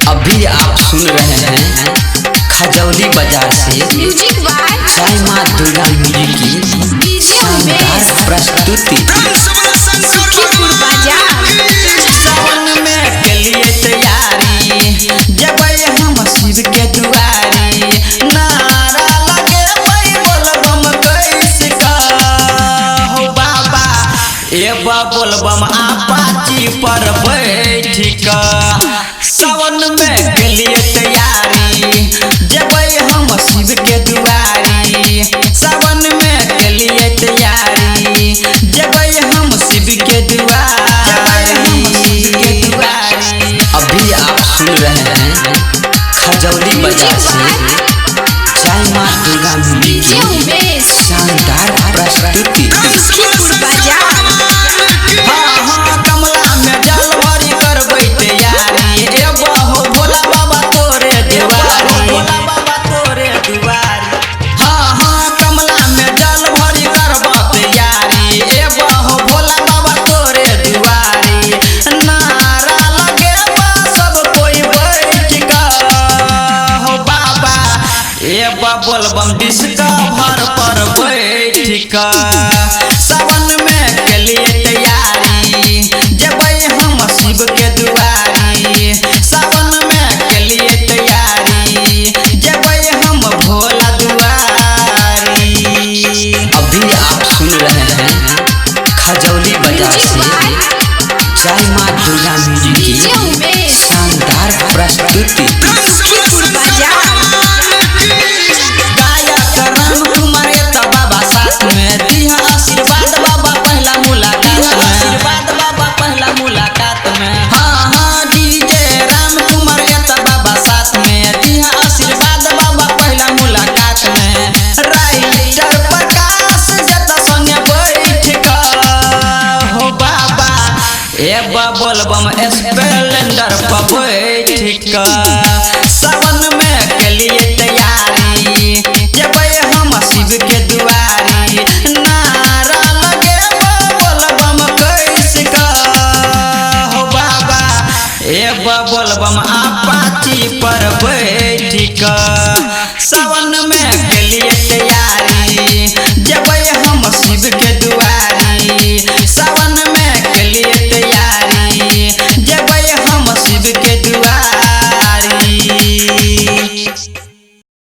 अभी आप सुन रहे हैं खजौली बाजार से जय मां दुर्गा म्यूजिक की शानदार प्रस्तुति। सावन में के लिए तैयारी जब हम शिव के दुआरी नारा लगे बोलबम कैसे का हो बाबा ए बोलबम आपाची पर बैठ का। सावन में के लिए तैयारी जब हम शिव के दुआरी सावन में के लिए तैयारी जब हम शिव के दुआरी। अभी आप सुन रहे हैं खजौली बाजार से जय मां दुर्गा म्यूजिक की शानदार प्रस्तुति। कमला में जल भरी करबै तैयारी ए बहो भोला बाबा तोरे दुआरी। कमला में जल भरी करबा तैयारी ए बहो भोला बाबा तोरे दुआरी। नारा लगे सब कोई बैठ का हो बाबा ए बोलबम डिस्कवर पर बैठ का। सावन में के लिए तैयारी जब हम शिव के दुआरी सावन में के लिए तैयारी जब हम भोला दुआरी। अभी आप सुन रहे हैं खजौली बाजार से जय मां दुर्गा म्यूजिक की शानदार प्रस्तुति। गायक राम कुमार त बाबा साथ में दिया आशीर्वाद बाबा पहला मुलाकात में हाँ डीजे राम कुमार त बाबा साथ में दिया आशीर्वाद बाबा पहला मुलाकात में। राइटर प्रकाश जत संगे बैठ का हो बाबा ए बोलबम स्प्लेंडर पर बैठ का। सावन में के लिए तैयारी जब हम शिव के दुआरी नारा लगे बोलबम कैसे का हो बाबा ए बोलबम